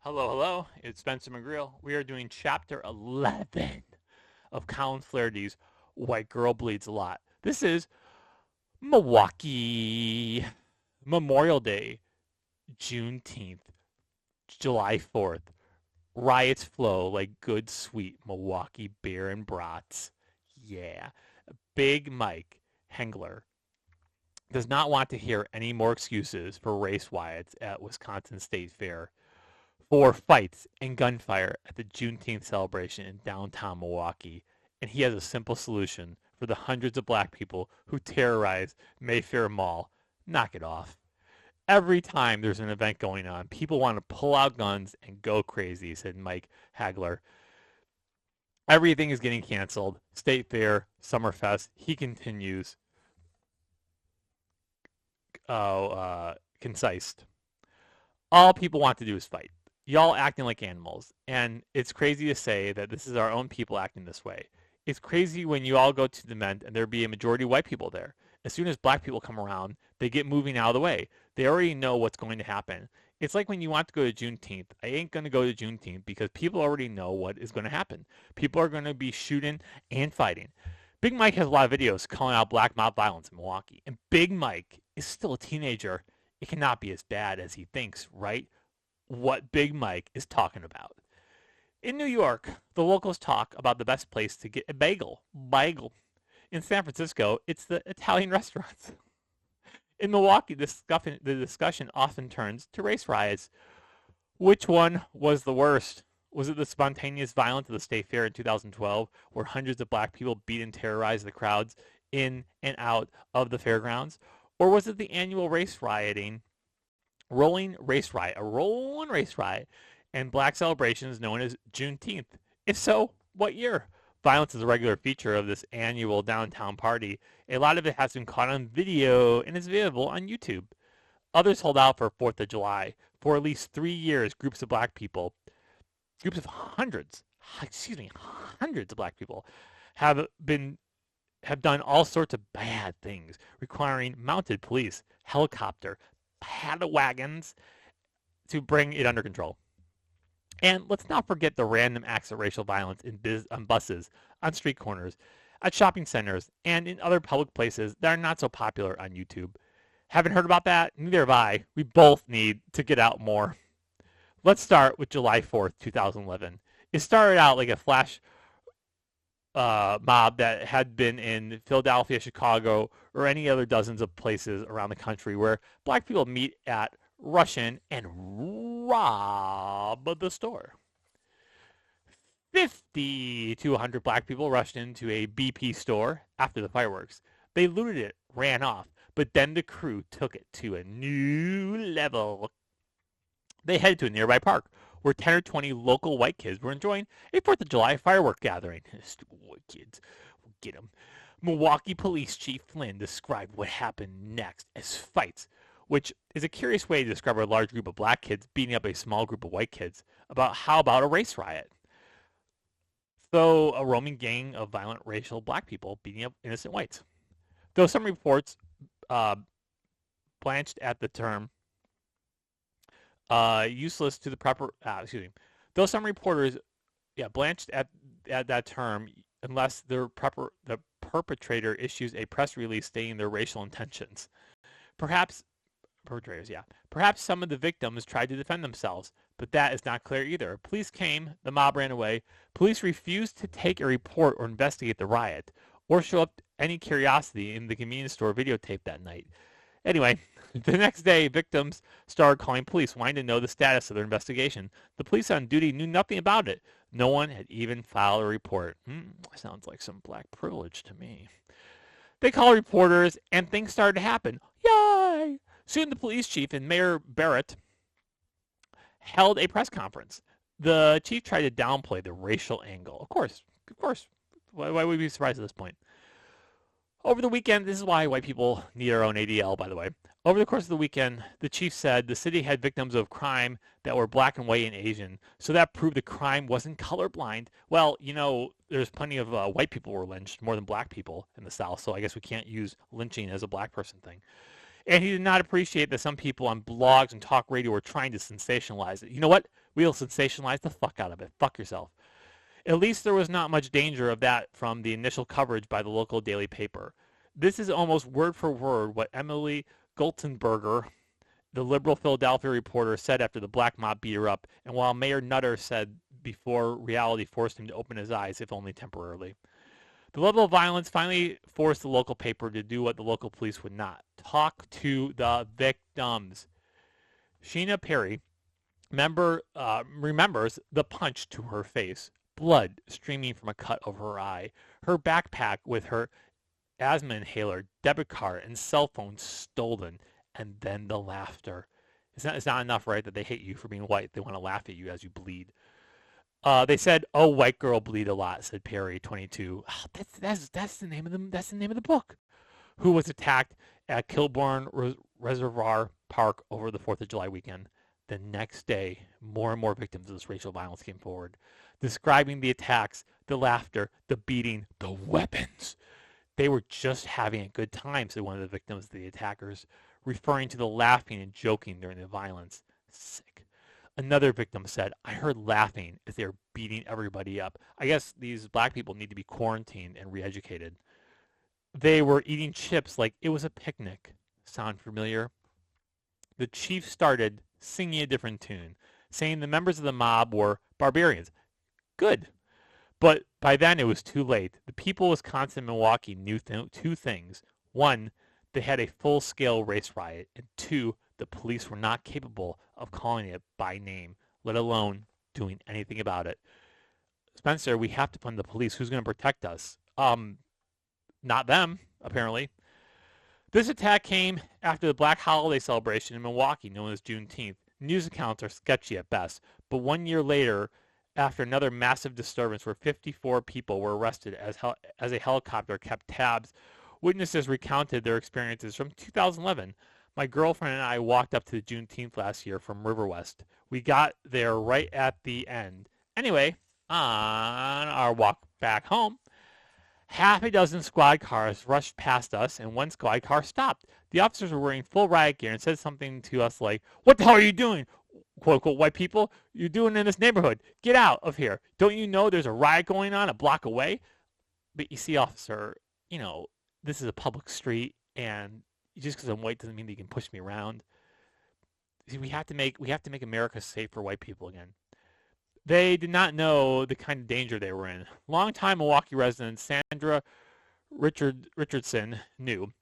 Hello, hello. It's Spencer McGreal. We are doing chapter 11 of Colin Flaherty's White Girl Bleeds a Lot. This is Milwaukee. Memorial Day, Juneteenth, July 4th. Riots flow like good, sweet Milwaukee beer and brats. Yeah. Big Mike Hengler does not want to hear any more excuses for race riots at Wisconsin State Fair, for fights and gunfire at the Juneteenth celebration in downtown Milwaukee, and he has a simple solution for the hundreds of black people who terrorize Mayfair Mall. Knock it off. Every time there's an event going on, people want to pull out guns and go crazy, said Mike Hagler. Everything is getting canceled. State Fair, Summerfest. He continues, concise. All people want to do is fight. Y'all acting like animals. And it's crazy to say that this is our own people acting this way. It's crazy when you all go to the event and there be a majority of white people there. As soon as black people come around, they get moving out of the way. They already know what's going to happen. It's like when you want to go to Juneteenth. I ain't going to go to Juneteenth because people already know what is going to happen. People are going to be shooting and fighting. Big Mike has a lot of videos calling out black mob violence in Milwaukee. And Big Mike is still a teenager. It cannot be as bad as he thinks, right? What Big Mike is talking about. In New York, the locals talk about the best place to get a bagel. Bagel. In San Francisco, it's the Italian restaurants. In Milwaukee, the discussion often turns to race riots. Which one was the worst? Was it the spontaneous violence of the State Fair in 2012, where hundreds of black people beat and terrorized the crowds in and out of the fairgrounds? Or was it the annual race rioting, a rolling race riot, and black celebrations known as Juneteenth? If so, what year? Violence is a regular feature of this annual downtown party. A lot of it has been caught on video and is available on YouTube. Others hold out for 4th of July. For at least 3 years, groups of hundreds of black people have done all sorts of bad things, requiring mounted police, helicopter, paddy wagons to bring it under control. And let's not forget the random acts of racial violence on buses, on street corners, at shopping centers, and in other public places that are not so popular on YouTube. Haven't heard about that? Neither have I. We both need to get out more. Let's start with July 4th, 2011. It started out like a flash mob that had been in Philadelphia, Chicago, or any other dozens of places around the country where black people meet at, rush in, and rob the store. 50 to 100 black people rushed into a BP store after the fireworks. They looted it, ran off, but then the crew took it to a new level. They headed to a nearby park where 10 or 20 local white kids were enjoying a 4th of July firework gathering. Stupid white kids. We'll get them. Milwaukee Police Chief Flynn described what happened next as fights, which is a curious way to describe a large group of black kids beating up a small group of white kids. How about a race riot? So a roaming gang of violent racial black people beating up innocent whites. Though some reports blanched at the term useless to the proper. Though some reporters, blanched at that term unless the perpetrator issues a press release stating their racial intentions. Perhaps some of the victims tried to defend themselves, but that is not clear either. Police came, the mob ran away. Police refused to take a report or investigate the riot, or show up any curiosity in the convenience store videotape that night. Anyway, the next day, victims started calling police, wanting to know the status of their investigation. The police on duty knew nothing about it. No one had even filed a report. Sounds like some black privilege to me. They called reporters, and things started to happen. Yay! Soon the police chief and Mayor Barrett held a press conference. The chief tried to downplay the racial angle. Of course. Why would we be surprised at this point? Over the weekend, this is why white people need our own ADL, by the way. Over the course of the weekend, the chief said the city had victims of crime that were black and white and Asian, so that proved the crime wasn't colorblind. Well, there's plenty of white people were lynched, more than black people in the South, so I guess we can't use lynching as a black person thing. And he did not appreciate that some people on blogs and talk radio were trying to sensationalize it. You know what? We'll sensationalize the fuck out of it. Fuck yourself. At least there was not much danger of that from the initial coverage by the local daily paper. This is almost word for word what Emily Gultenberger, the liberal Philadelphia reporter, said after the black mob beat her up, and while Mayor Nutter said before reality forced him to open his eyes, if only temporarily. The level of violence finally forced the local paper to do what the local police would not. Talk to the victims. Sheena Perry remembers the punch to her face, blood streaming from a cut over her eye, her backpack with her asthma inhaler, debit card, and cell phone stolen, and then the laughter. It's not enough, right, that they hate you for being white. They want to laugh at you as you bleed. They said, "Oh, white girl bleed a lot," said Perry, 22. Oh, that's the name of the book. Who was attacked at Kilbourne Reservoir Park over the 4th of July weekend. The next day, more and more victims of this racial violence came forward, describing the attacks, the laughter, the beating, the weapons. They were just having a good time, said one of the victims of the attackers, referring to the laughing and joking during the violence. Sick. Another victim said, "I heard laughing as they were beating everybody up." I guess these black people need to be quarantined and re-educated. They were eating chips like it was a picnic. Sound familiar? The chief started singing a different tune, saying the members of the mob were barbarians. Good. But by then it was too late. The people of Wisconsin and Milwaukee knew two things. One, they had a full-scale race riot. And two, the police were not capable of calling it by name, let alone doing anything about it. Spencer, we have to fund the police. Who's going to protect us? Not them, apparently. This attack came after the Black Holiday celebration in Milwaukee, known as Juneteenth. News accounts are sketchy at best, but 1 year later, after another massive disturbance where 54 people were arrested as a helicopter kept tabs, witnesses recounted their experiences from 2011. My girlfriend and I walked up to the Juneteenth last year from River West. We got there right at the end. Anyway, on our walk back home, half a dozen squad cars rushed past us, and one squad car stopped. The officers were wearing full riot gear and said something to us like, "What the hell are you doing, quote unquote, white people? You're doing in this neighborhood? Get out of here. Don't you know there's a riot going on a block away?" But you see, officer, this is a public street, and just because I'm white doesn't mean that you can push me around. See, we have to make America safe for white people again. They did not know the kind of danger they were in. Longtime Milwaukee resident Sandra Richardson knew.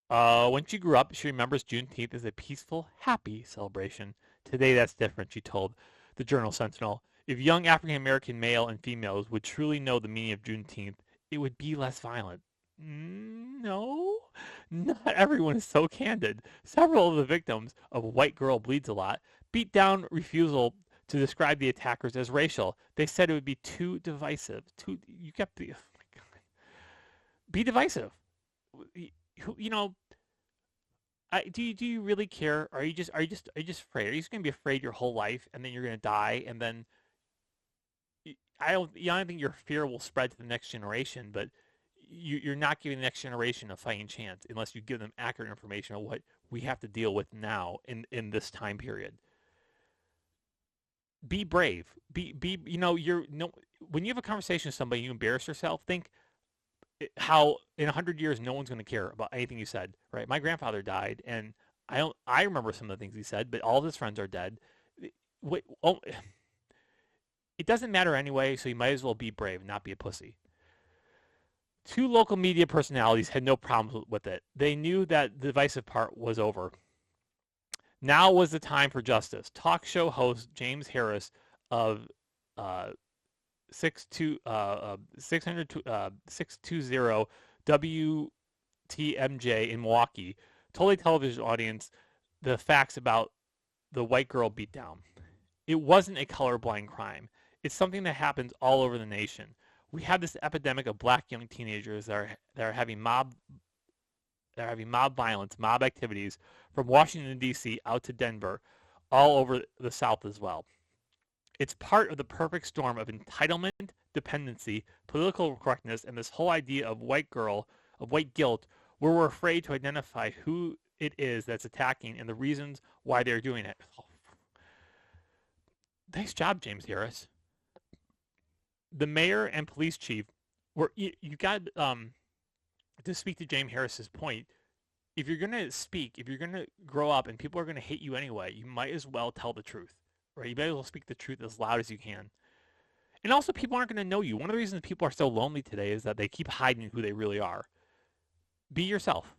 When she grew up, she remembers Juneteenth as a peaceful, happy celebration. Today, that's different, she told the Journal Sentinel. If young African-American male and females would truly know the meaning of Juneteenth, it would be less violent. No, not everyone is so candid. Several of the victims of White Girl Bleeds a Lot beat down refusal to describe the attackers as racial. They said it would be too divisive. You kept the, oh my God. Be divisive. Do you really care? Are you just afraid? Are you just going to be afraid your whole life, and then you're going to die, and then I don't think your fear will spread to the next generation, but you're not giving the next generation a fighting chance unless you give them accurate information on what we have to deal with now in this time period. Be brave. When you have a conversation with somebody, you embarrass yourself. Think how in 100 years no one's going to care about anything you said. Right? My grandfather died, and I remember some of the things he said, but all of his friends are dead. It doesn't matter anyway, so you might as well be brave and not be a pussy. Two local media personalities had no problems with it. They knew that the divisive part was over. Now was the time for justice. Talk show host James Harris of 620 WTMJ in Milwaukee told a television audience the facts about the white girl beatdown. It wasn't a colorblind crime. It's something that happens all over the nation. We have this epidemic of black young teenagers that are having mob violence, mob activities from Washington, D.C. out to Denver, all over the South as well. It's part of the perfect storm of entitlement, dependency, political correctness, and this whole idea of white guilt, where we're afraid to identify who it is that's attacking and the reasons why they're doing it. Oh, nice job, James Harris. The mayor and police chief were you got to speak to James Harris's point. If you're gonna speak, if you're gonna grow up and people are gonna hate you anyway, you might as well tell the truth, right? You might as well speak the truth as loud as you can. And also, people aren't gonna know you. One of the reasons people are so lonely today is that they keep hiding who they really are. Be yourself.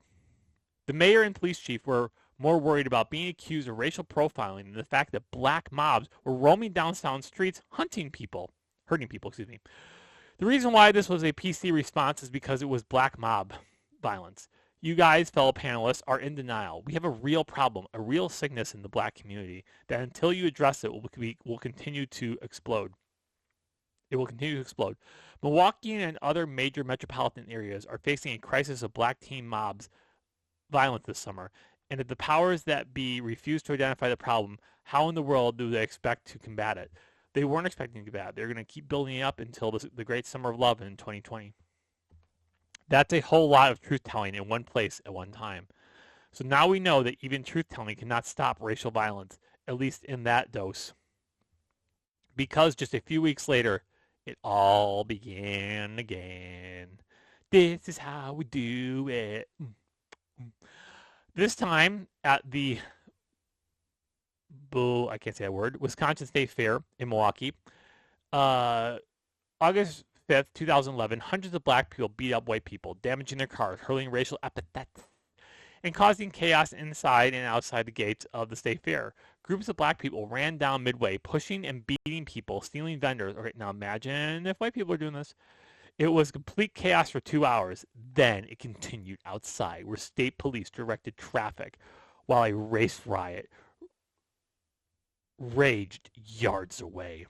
The mayor and police chief were more worried about being accused of racial profiling than the fact that black mobs were roaming downtown streets hurting people, excuse me. The reason why this was a PC response is because it was black mob violence. You guys, fellow panelists, are in denial. We have a real problem, a real sickness in the black community that until you address it will continue to explode. It will continue to explode. Milwaukee and other major metropolitan areas are facing a crisis of black teen mobs violence this summer. And if the powers that be refuse to identify the problem, how in the world do they expect to combat it? They weren't expecting to combat it. They're going to keep building it up until the great summer of love in 2020. That's a whole lot of truth-telling in one place at one time. So now we know that even truth-telling cannot stop racial violence, at least in that dose. Because just a few weeks later, it all began again. This is how we do it. This time at the I can't say that word, Wisconsin State Fair in Milwaukee, August 5th, 2011, hundreds of black people beat up white people, damaging their cars, hurling racial epithets, and causing chaos inside and outside the gates of the state fair. Groups of black people ran down midway, pushing and beating people, stealing vendors. Okay, now imagine if white people are doing this. It was complete chaos for 2 hours. Then it continued outside, where state police directed traffic, while a race riot raged yards away.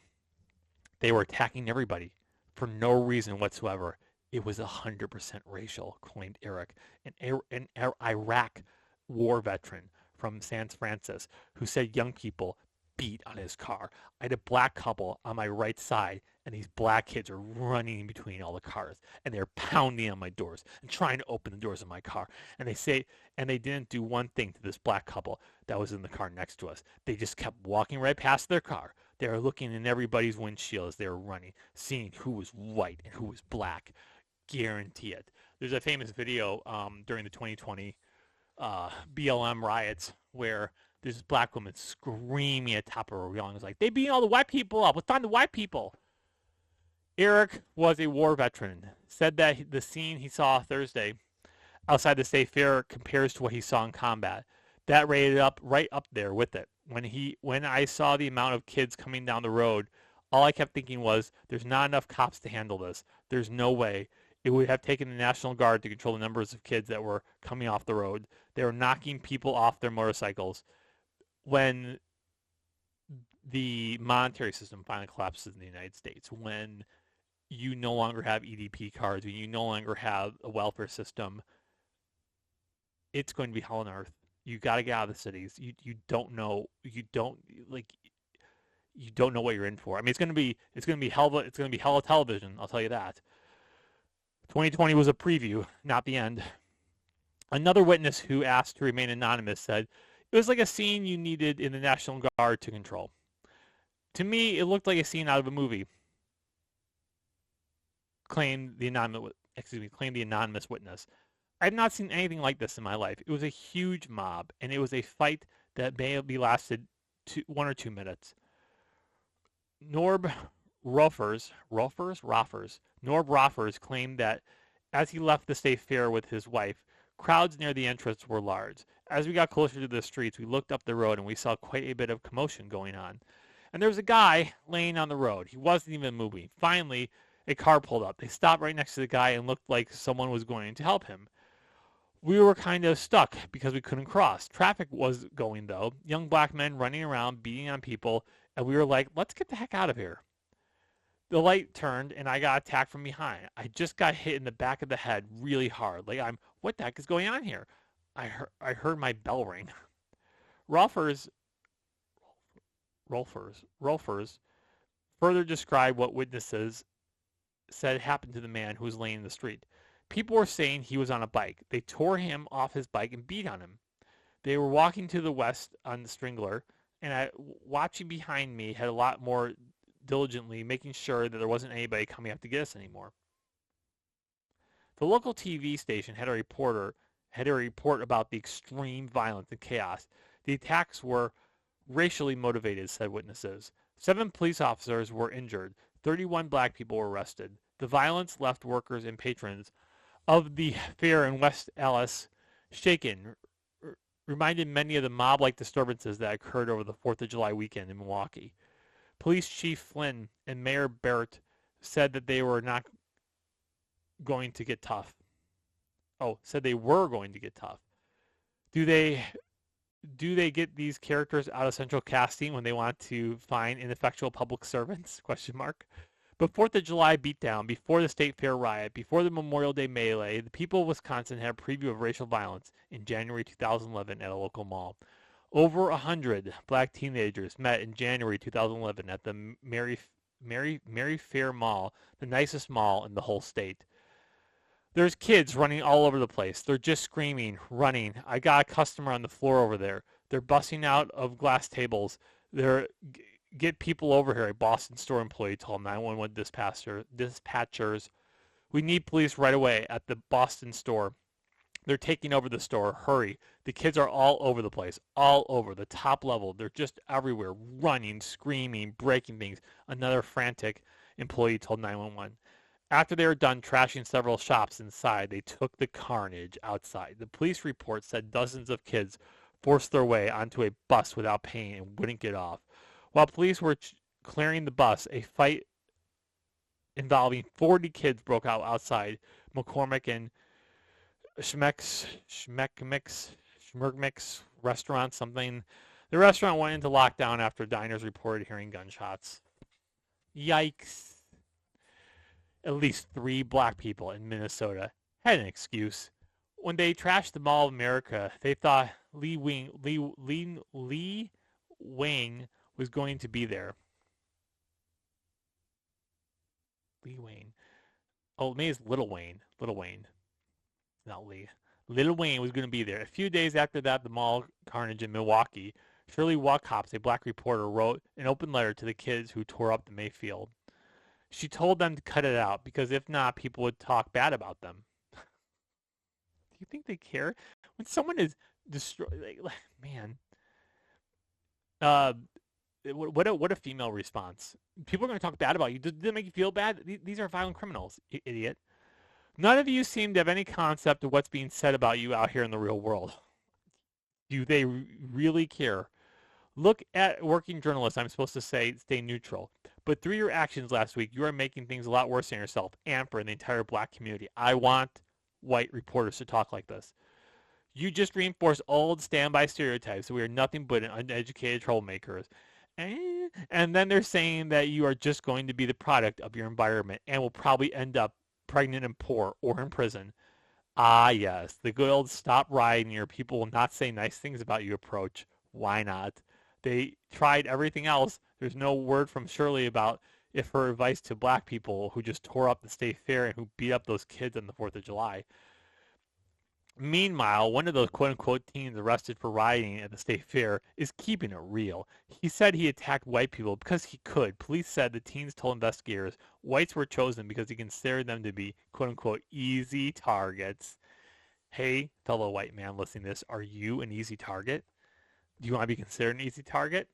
They were attacking everybody for no reason whatsoever. It was 100% racial, claimed Eric, an Iraq war veteran from San Francisco, who said young people beat on his car. I had a black couple on my right side, and these black kids are running in between all the cars, and they're pounding on my doors and trying to open the doors of my car. And they didn't do one thing to this black couple that was in the car next to us. They just kept walking right past their car. They were looking in everybody's windshield as they were running, seeing who was white and who was black. Guarantee it. There's a famous video during the 2020 BLM riots where there's this black woman screaming at the top of her lungs like, they beat all the white people up. What's on the white people? Eric was a war veteran. Said that the scene he saw Thursday outside the state fair compares to what he saw in combat. That rated up right up there with it. When I saw the amount of kids coming down the road, all I kept thinking was, there's not enough cops to handle this. There's no way. It would have taken the National Guard to control the numbers of kids that were coming off the road. They were knocking people off their motorcycles. When the monetary system finally collapses in the United States, when you no longer have EDP cards, when you no longer have a welfare system, it's going to be hell on earth. You got to get out of the cities. You don't know what you're in for. I mean, it's going to be hell of television. I'll tell you that. 2020 was a preview, not the end. Another witness who asked to remain anonymous said, it was like a scene you needed in the National Guard to control. To me, it looked like a scene out of a movie, claimed the anonymous witness. I've not seen anything like this in my life. It was a huge mob, and it was a fight that may have lasted 1 or 2 minutes. Norb Roffers claimed that as he left the state fair with his wife, crowds near the entrance were large. As we got closer to the streets, we looked up the road and we saw quite a bit of commotion going on. And there was a guy laying on the road. He wasn't even moving. Finally, a car pulled up. They stopped right next to the guy and looked like someone was going to help him. We were kind of stuck because we couldn't cross. Traffic was going, though. Young black men running around, beating on people, and we were like, let's get the heck out of here. The light turned, and I got attacked from behind. I just got hit in the back of the head really hard. What the heck is going on here? I heard my bell ring. Rolfers further described what witnesses said happened to the man who was laying in the street. People were saying he was on a bike. They tore him off his bike and beat on him. They were walking to the west on the Stringler, and watching behind me, had a lot more diligently, making sure that there wasn't anybody coming up to get us anymore. The local TV station had a report about the extreme violence and chaos. The attacks were racially motivated, said witnesses. 7 police officers were injured. 31 black people were arrested. The violence left workers and patrons of the fair in West Allis shaken, reminded many of the mob-like disturbances that occurred over the 4th of July weekend in Milwaukee. Police Chief Flynn and Mayor Barrett said that they were not going to get tough. Said they were going to get tough. Do they get these characters out of central casting when they want to find ineffectual public servants? ? But 4th of July beatdown, before the State Fair riot, before the Memorial Day melee, the people of Wisconsin had a preview of racial violence in January 2011 at a local mall. Over 100 black teenagers met in January 2011 at the Mary Fair Mall, the nicest mall in the whole state. There's kids running all over the place. They're just screaming, running. I got a customer on the floor over there. They're busting out of glass tables. Get people over here, a Boston store employee told 911 dispatchers. We need police right away at the Boston store. They're taking over the store. Hurry. The kids are all over the place, all over the top level. They're just everywhere, running, screaming, breaking things. Another frantic employee told 911. After they were done trashing several shops inside, they took the carnage outside. The police report said dozens of kids forced their way onto a bus without paying and wouldn't get off. While police were clearing the bus, a fight involving 40 kids broke out outside McCormick and Schmeckmix restaurant, something. The restaurant went into lockdown after diners reported hearing gunshots. Yikes. At least 3 black people in Minnesota had an excuse. When they trashed the Mall of America, they thought Lee Wayne was going to be there. Lee Wayne. Maybe it's Little Wayne. Little Wayne. Not Lee. Little Wayne was going to be there. A few days after that, the mall carnage in Milwaukee, Shirley Walkhops, a black reporter, wrote an open letter to the kids who tore up the Mayfield. She told them to cut it out because if not, people would talk bad about them. Do you think they care? When someone is destroyed, man. What a female response. People are going to talk bad about you. Does it make you feel bad? These are violent criminals, idiot. None of you seem to have any concept of what's being said about you out here in the real world. Do they really care? Look at working journalists. I'm supposed to say stay neutral. But through your actions last week, you are making things a lot worse than yourself and for the entire black community. I want white reporters to talk like this. You just reinforce old standby stereotypes. We are nothing but uneducated troublemakers. And then they're saying that you are just going to be the product of your environment and will probably end up pregnant and poor or in prison. Ah, yes, the good old stop rioting or people will not say nice things about you approach. Why not? They tried everything else. There's no word from Shirley about if her advice to black people who just tore up the state fair and who beat up those kids on the 4th of July. Meanwhile, one of those quote-unquote teens arrested for rioting at the state fair is keeping it real. He said he attacked white people because he could. Police said the teens told investigators whites were chosen because he considered them to be quote-unquote easy targets. Hey, fellow white man listening to this, are you an easy target? Do you want to be considered an easy target?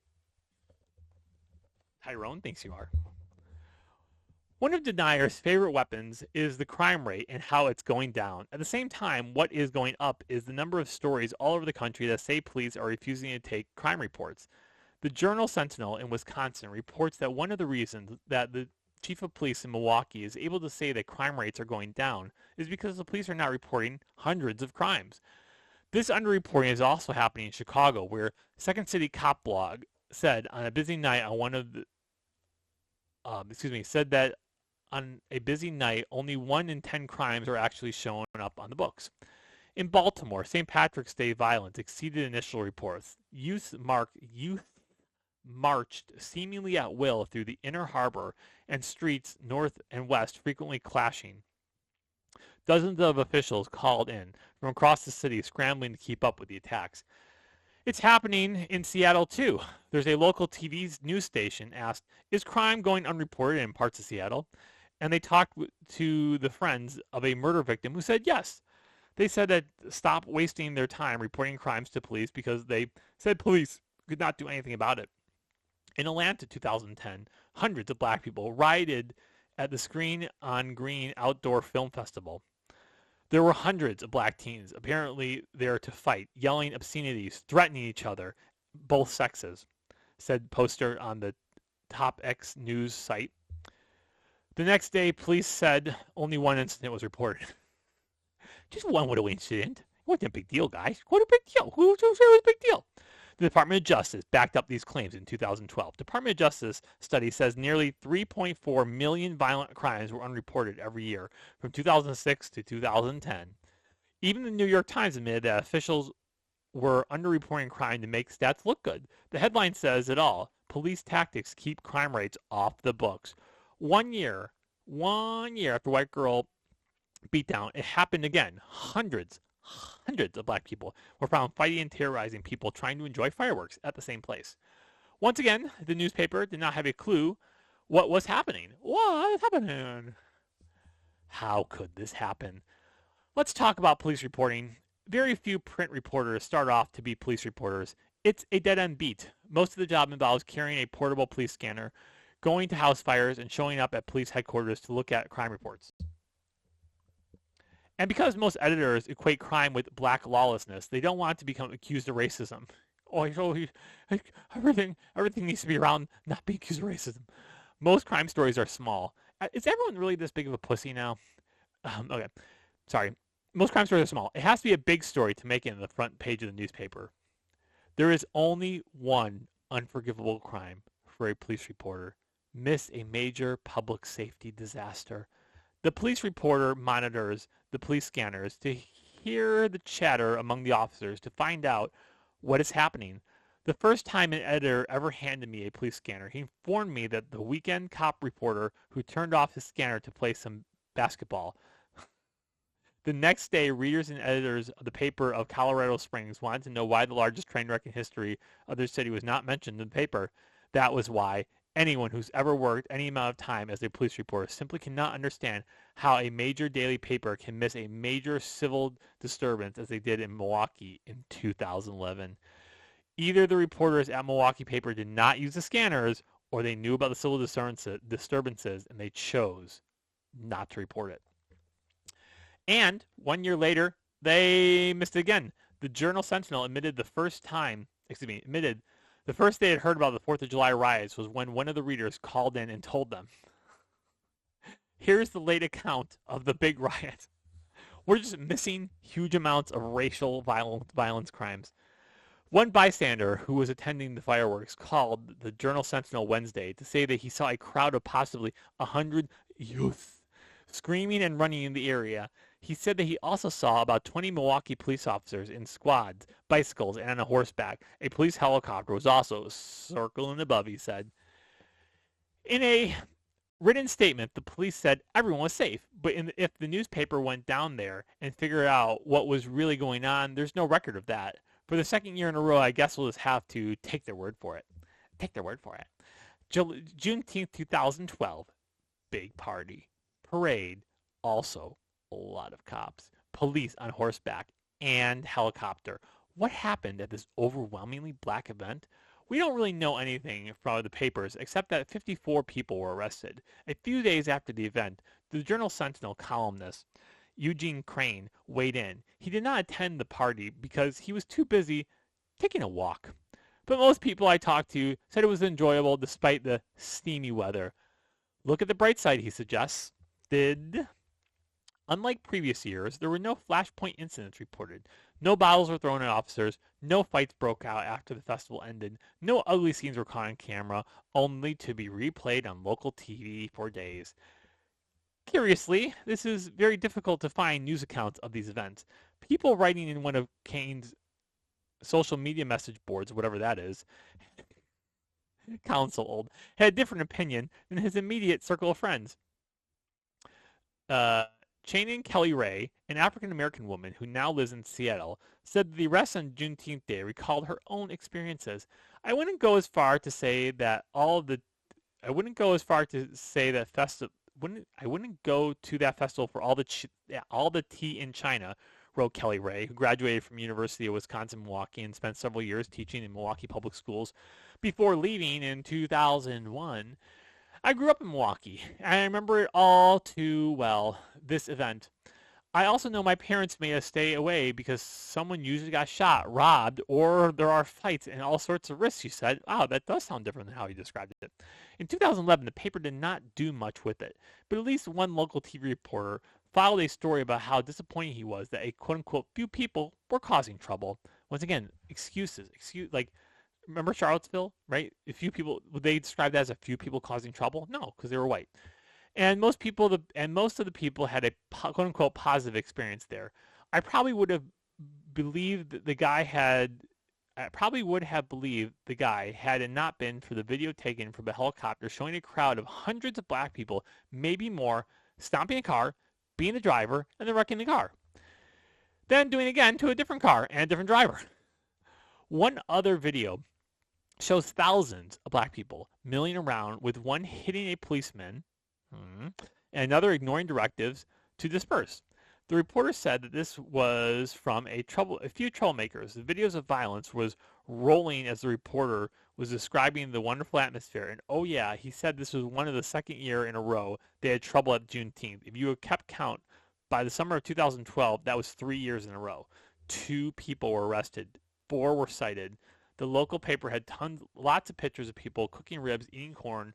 Tyrone thinks you are. One of deniers' favorite weapons is the crime rate and how it's going down. At the same time, what is going up is the number of stories all over the country that say police are refusing to take crime reports. The Journal Sentinel in Wisconsin reports that one of the reasons that the chief of police in Milwaukee is able to say that crime rates are going down is because the police are not reporting hundreds of crimes. This underreporting is also happening in Chicago, where Second City Cop Blog said on a busy night on one of the said that on a busy night, only 1 in 10 crimes are actually showing up on the books. In Baltimore, St. Patrick's Day violence exceeded initial reports. Youth marched seemingly at will through the inner harbor and streets north and west, frequently clashing. Dozens of officials called in from across the city, scrambling to keep up with the attacks. It's happening in Seattle too. There's a local TV news station asked, "Is crime going unreported in parts of Seattle?" And they talked to the friends of a murder victim who said yes. They said that stop wasting their time reporting crimes to police because they said police could not do anything about it. In Atlanta, 2010, hundreds of black people rioted at the Screen on Green Outdoor Film Festival. There were hundreds of black teens apparently there to fight, yelling obscenities, threatening each other, both sexes, said poster on the Top X News site. The next day, police said only one incident was reported. Just one little incident. It wasn't a big deal, guys. What a big deal. Who said it was a big deal? The Department of Justice backed up these claims in 2012. Department of Justice study says nearly 3.4 million violent crimes were unreported every year from 2006 to 2010. Even the New York Times admitted that officials were underreporting crime to make stats look good. The headline says it all. Police tactics keep crime rates off the books. 1 year after white girl beatdown, it happened again. Hundreds of black people were found fighting and terrorizing people trying to enjoy fireworks at the same place. Once again, the newspaper did not have a clue what was happening. What is happening? How could this happen? Let's talk about police reporting. Very few print reporters start off to be police reporters. It's a dead-end beat. Most of the job involves carrying a portable police scanner, going to house fires, and showing up at police headquarters to look at crime reports. And because most editors equate crime with black lawlessness, they don't want to become accused of racism. Everything needs to be around not being accused of racism. Most crime stories are small. Is everyone really this big of a pussy now? Okay, sorry. Most crime stories are small. It has to be a big story to make it in the front page of the newspaper. There is only one unforgivable crime for a police reporter: miss a major public safety disaster. The police reporter monitors the police scanners to hear the chatter among the officers to find out what is happening. The first time an editor ever handed me a police scanner, he informed me that the weekend cop reporter who turned off his scanner to play some basketball. The next day, readers and editors of the paper of Colorado Springs wanted to know why the largest train wreck in history of their city was not mentioned in the paper. That was why. Anyone who's ever worked any amount of time as a police reporter simply cannot understand how a major daily paper can miss a major civil disturbance as they did in Milwaukee in 2011. Either the reporters at Milwaukee paper did not use the scanners, or they knew about the civil disturbances and they chose not to report it. And 1 year later, they missed it again. The Journal Sentinel admitted the first they had heard about the 4th of July riots was when one of the readers called in and told them. Here's the late account of the big riot. We're just missing huge amounts of racial violence crimes. One bystander who was attending the fireworks called the Journal Sentinel Wednesday to say that he saw a crowd of possibly 100 youth screaming and running in the area. He said that he also saw about 20 Milwaukee police officers in squads, bicycles, and on a horseback. A police helicopter was also circling above, he said. In a written statement, the police said everyone was safe, but if the newspaper went down there and figured out what was really going on, there's no record of that. For the second year in a row, I guess we'll just have to take their word for it. Juneteenth 2012, big party. Parade, also a lot of cops, police on horseback, and helicopter. What happened at this overwhelmingly black event? We don't really know anything from the papers except that 54 people were arrested. A few days after the event, the Journal Sentinel columnist Eugene Crane weighed in. He did not attend the party because he was too busy taking a walk. But most people I talked to said it was enjoyable despite the steamy weather. Look at the bright side, he suggests. Unlike previous years, there were no flashpoint incidents reported. No bottles were thrown at officers. No fights broke out after the festival ended. No ugly scenes were caught on camera, only to be replayed on local TV for days. Curiously, this is very difficult to find news accounts of these events. People writing in one of Kane's social media message boards, whatever that is, Colin's so old, had a different opinion than his immediate circle of friends. Channing Kelly Ray, an African-American woman who now lives in Seattle, said that the arrest on Juneteenth Day recalled her own experiences. I wouldn't go as far to say that I wouldn't go as far to say that I wouldn't go to that festival for all the tea in China, wrote Kelly Ray, who graduated from University of Wisconsin-Milwaukee and spent several years teaching in Milwaukee public schools before leaving in 2001. I grew up in Milwaukee, and I remember it all too well, this event. I also know my parents made us stay away because someone usually got shot, robbed, or there are fights and all sorts of risks, she said. Wow, that does sound different than how you described it. In 2011, the paper did not do much with it, but at least one local TV reporter filed a story about how disappointed he was that a quote-unquote few people were causing trouble. Once again, excuses. Like, remember Charlottesville, right? A few people, would they describe that as a few people causing trouble? No, because they were white. And most of the people had a quote unquote positive experience there. I probably would have believed the guy had it not been for the video taken from a helicopter showing a crowd of hundreds of black people, maybe more, stomping a car, being the driver, and then wrecking the car. Then doing it again to a different car and a different driver. One other video shows thousands of black people milling around with one hitting a policeman and another ignoring directives to disperse. The reporter said that this was from a few troublemakers. The videos of violence was rolling as the reporter was describing the wonderful atmosphere. And oh yeah, he said this was one of the second year in a row they had trouble at Juneteenth. If you had kept count, by the summer of 2012, that was 3 years in a row. 2 people were arrested. 4 were cited. The local paper had lots of pictures of people cooking ribs, eating corn,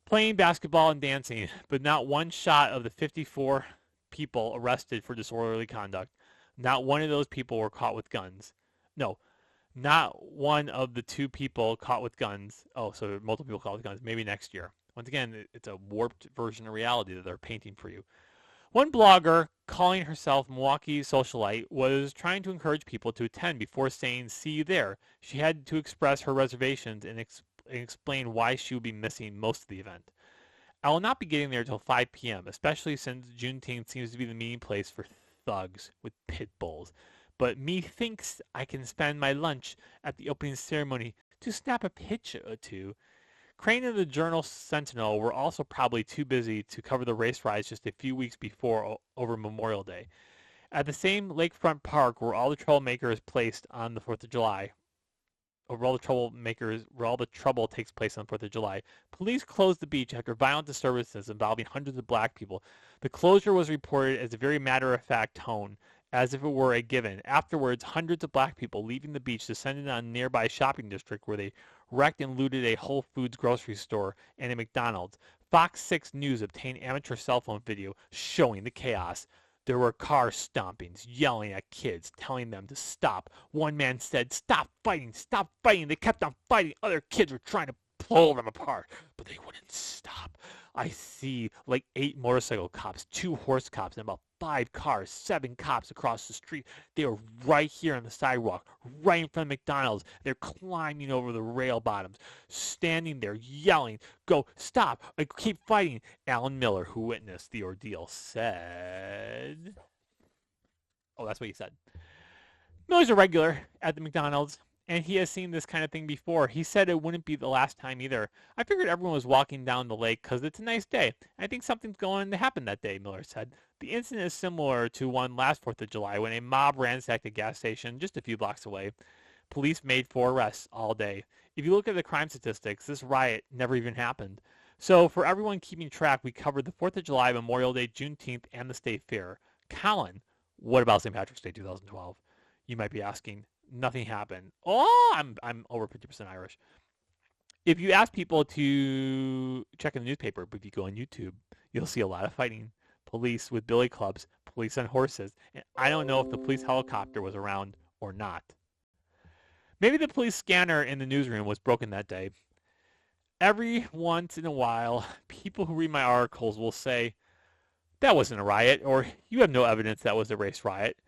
playing basketball and dancing, but not one shot of the 54 people arrested for disorderly conduct. Not one of those people were caught with guns. No, not one of the 2 people caught with guns. Oh, so multiple people caught with guns. Maybe next year. Once again, it's a warped version of reality that they're painting for you. One blogger, calling herself Milwaukee Socialite, was trying to encourage people to attend before saying, "See you there." She had to express her reservations and explain why she would be missing most of the event. I will not be getting there until 5 p.m., especially since Juneteenth seems to be the meeting place for thugs with pit bulls. But me thinks I can spend my lunch at the opening ceremony to snap a picture or two. Crane and the Journal Sentinel were also probably too busy to cover the race riots just a few weeks before over Memorial Day. At the same lakefront park where all the troublemakers placed on the 4th of July, where all the trouble takes place on the 4th of July, police closed the beach after violent disturbances involving hundreds of black people. The closure was reported as a very matter-of-fact tone, as if it were a given. Afterwards, hundreds of black people leaving the beach descended on a nearby shopping district where they wrecked and looted a Whole Foods grocery store and a McDonald's. Fox 6 News obtained amateur cell phone video showing the chaos. There were car stompings, yelling at kids, telling them to stop. One man said, "Stop fighting, stop fighting." They kept on fighting. Other kids were trying to pull them apart, but they wouldn't stop. I see like 8 motorcycle cops, 2 horse cops, and about 5 cars, 7 cops across the street. They were right here on the sidewalk, right in front of McDonald's. They're climbing over the rail bottoms, standing there yelling, "Go, stop, keep fighting." Alan Miller, who witnessed the ordeal, said... Oh, that's what he said. Miller's a regular at the McDonald's, and he has seen this kind of thing before. He said it wouldn't be the last time either. "I figured everyone was walking down the lake because it's a nice day. I think something's going to happen that day," Miller said. The incident is similar to one last 4th of July when a mob ransacked a gas station just a few blocks away. Police made 4 arrests all day. If you look at the crime statistics, this riot never even happened. So for everyone keeping track, we covered the 4th of July, Memorial Day, Juneteenth, and the State Fair. Colin, what about St. Patrick's Day 2012? You might be asking. Nothing happened. Oh, I'm over 50% Irish. If you ask people to check in the newspaper, but if you go on YouTube, you'll see a lot of fighting. Police with billy clubs, police on horses, and I don't know if the police helicopter was around or not. Maybe the police scanner in the newsroom was broken that day. Every once in a while, people who read my articles will say, "That wasn't a riot," or "You have no evidence that was a race riot."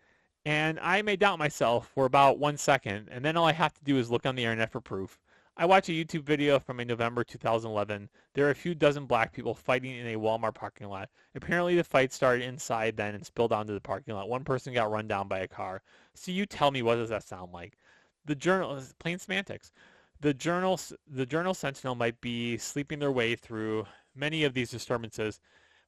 And I may doubt myself for about 1 second, and then all I have to do is look on the internet for proof. I watched a YouTube video from a November 2011. There are a few dozen black people fighting in a Walmart parking lot. Apparently the fight started inside then and spilled onto the parking lot. One person got run down by a car. So you tell me, what does that sound like? The journal is plain semantics. The Journal Sentinel might be sleeping their way through many of these disturbances,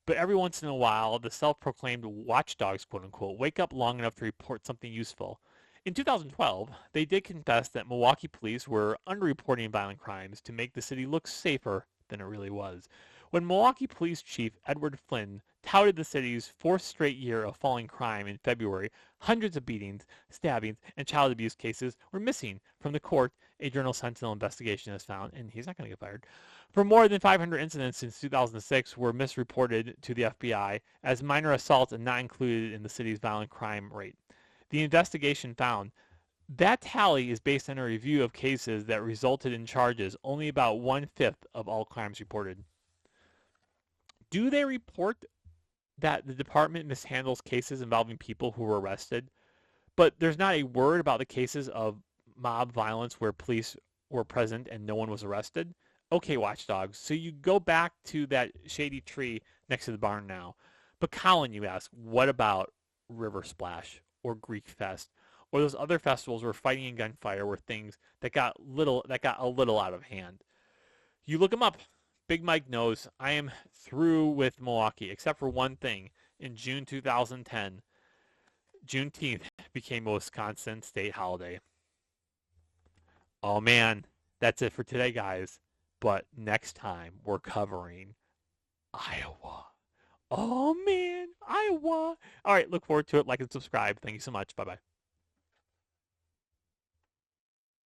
but every once in a while, the self-proclaimed watchdogs, quote unquote, wake up long enough to report something useful. In 2012, they did confess that Milwaukee police were underreporting violent crimes to make the city look safer than it really was. When Milwaukee Police Chief Edward Flynn touted the city's fourth straight year of falling crime in February, hundreds of beatings, stabbings, and child abuse cases were missing from the court. A Journal Sentinel investigation has found, and he's not going to get fired. For more than 500 incidents since 2006 were misreported to the FBI as minor assaults and not included in the city's violent crime rate. The investigation found that tally is based on a review of cases that resulted in charges, only about 1/5 of all crimes reported. Do they report that the department mishandles cases involving people who were arrested, but there's not a word about the cases of mob violence where police were present and no one was arrested? Okay, watchdogs, so you go back to that shady tree next to the barn now. But Colin, you ask, what about River Splash or Greek Fest or those other festivals where fighting and gunfire were things that got a little out of hand? You look them up. Big Mike knows I am through with Milwaukee, except for one thing. In June 2010, Juneteenth became a Wisconsin state holiday. Oh man, that's it for today, guys. But next time we're covering Iowa. Oh man, Iowa. All right, look forward to it. Like and subscribe. Thank you so much. Bye bye.